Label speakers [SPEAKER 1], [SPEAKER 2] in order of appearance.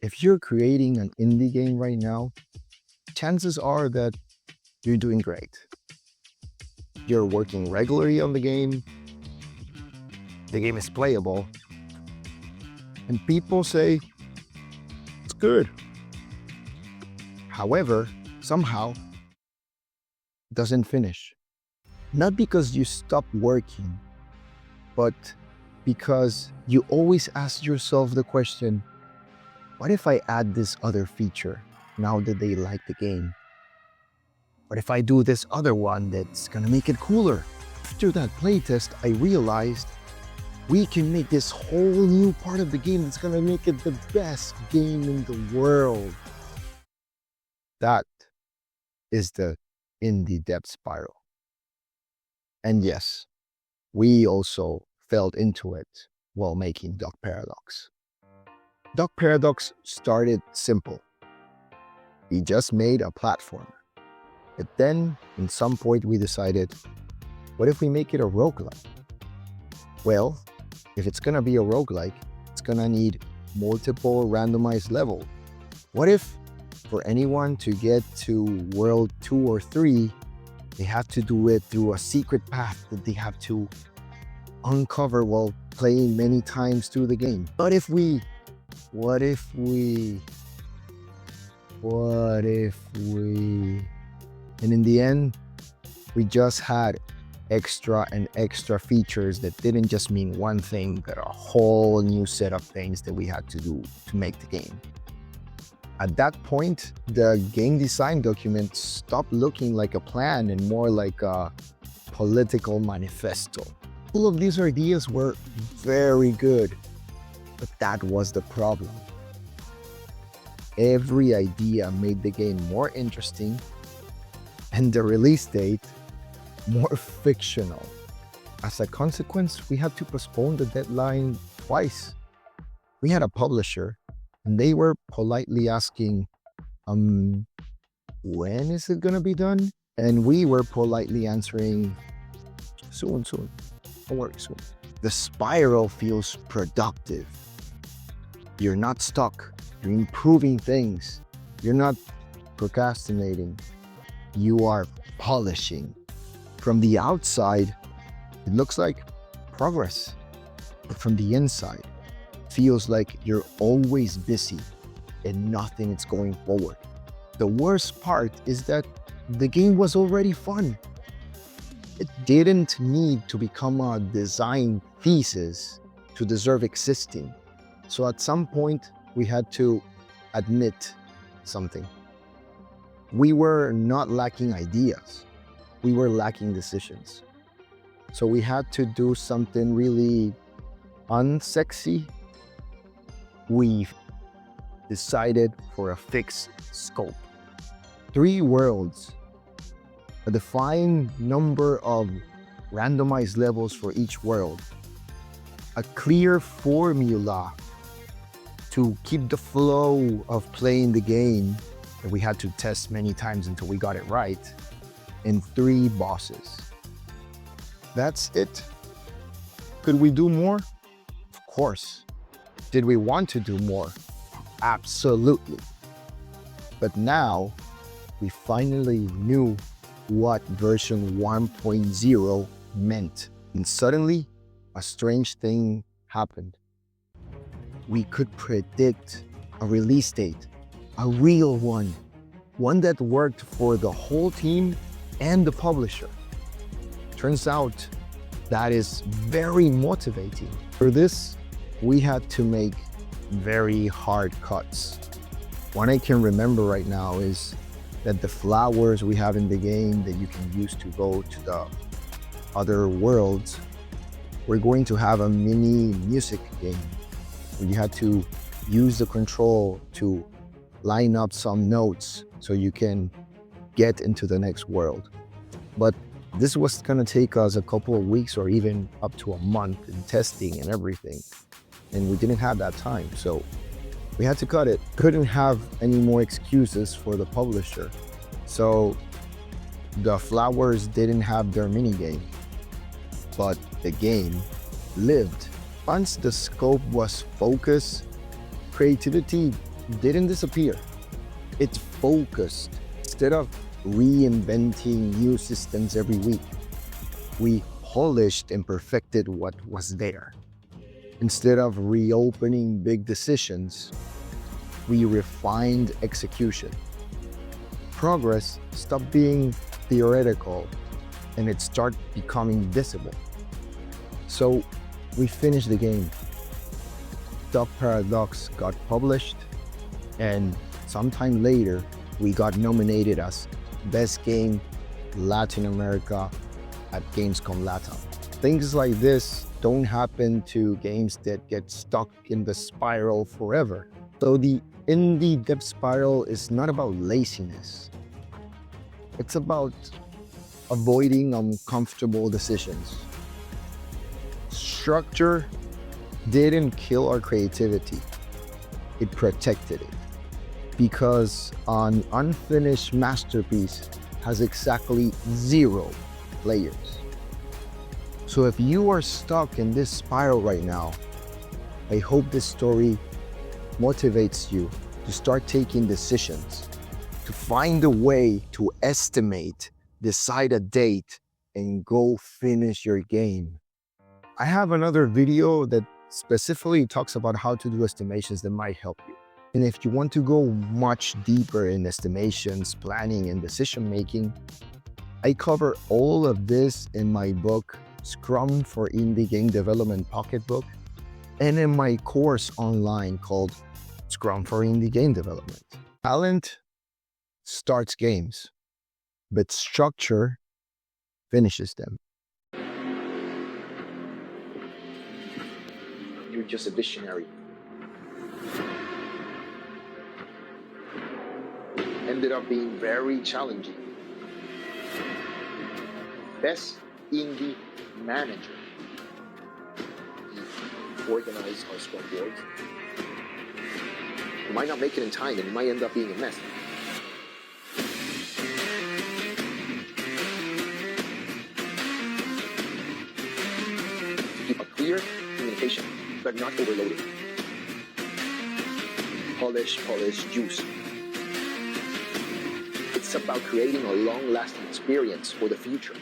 [SPEAKER 1] If you're creating an indie game right now, chances are that you're doing great. You're working regularly on the game is playable, and people say it's good. However, somehow it doesn't finish. Not because you stopped working, but because you always ask yourself the question, what if I add this other feature now that they like the game? What if I do this other one that's gonna make it cooler? After that playtest, I realized we can make this whole new part of the game that's gonna make it the best game in the world. That is the indie debt spiral. And yes, we also fell into it while making Duck Paradox. Duck Paradox started simple. We just made a platform. But then, in some point, we decided, what if we make it a roguelike? Well, if it's gonna be a roguelike, it's gonna need multiple randomized levels. What if, for anyone to get to world 2 or 3, they have to do it through a secret path that they have to uncover while playing many times through the game? What if we, and in the end, we just had extra and extra features that didn't just mean one thing, but a whole new set of things that we had to do to make the game. At that point, the game design document stopped looking like a plan and more like a political manifesto. All of these ideas were very good, but that was the problem. Every idea made the game more interesting and the release date more fictional. As a consequence, we had to postpone the deadline twice. We had a publisher and they were politely asking, when is it gonna be done? And we were politely answering, soon. Don't worry, soon. The spiral feels productive. You're not stuck. You're improving things. You're not procrastinating. You are polishing. From the outside, it looks like progress. But from the inside, it feels like you're always busy and nothing is going forward. The worst part is that the game was already fun. It didn't need to become a design thesis to deserve existing. So at some point, we had to admit something. We were not lacking ideas. We were lacking decisions. So we had to do something really unsexy. We decided for a fixed scope. 3 worlds, a defined number of randomized levels for each world, a clear formula to keep the flow of playing the game that we had to test many times until we got it right, and 3 bosses. That's it. Could we do more? Of course. Did we want to do more? Absolutely. But now, we finally knew what version 1.0 meant. And suddenly, a strange thing happened. We could predict a release date, a real one that worked for the whole team and the publisher. Turns out that is very motivating. For this, we had to make very hard cuts. One I can remember right now is that the flowers we have in the game that you can use to go to the other worlds, we're going to have a mini music game where you had to use the control to line up some notes so you can get into the next world. But this was gonna take us a couple of weeks or even up to a month in testing and everything. And we didn't have that time, so we had to cut it. Couldn't have any more excuses for the publisher. So the flowers didn't have their mini game, but the game lived. Once the scope was focused, creativity didn't disappear. It focused. Instead of reinventing new systems every week, we polished and perfected what was there. Instead of reopening big decisions, we refined execution. Progress stopped being theoretical and it started becoming visible. So we finished the game. Duck Paradox got published, and sometime later, we got nominated as Best Game Latin America at Gamescom Latam. Things like this don't happen to games that get stuck in the spiral forever. So the indie dev spiral is not about laziness. It's about avoiding uncomfortable decisions. Structure didn't kill our creativity. It protected it. Because an unfinished masterpiece has exactly 0 layers. So if you are stuck in this spiral right now, I hope this story motivates you to start taking decisions, to find a way to estimate, decide a date, and go finish your game. I have another video that specifically talks about how to do estimations that might help you. And if you want to go much deeper in estimations, planning, and decision making, I cover all of this in my book, Scrum for Indie Game Development Pocketbook, and in my course online called Scrum for Indie Game Development. Talent starts games, but structure finishes them. You're just a visionary. Ended up being very challenging. Best indie manager. He organized our Scrum board. You might not make it in time and you might end up being a mess. Keep a clear communication, but not overloaded. Polish, juice. It's about creating a long-lasting experience for the future.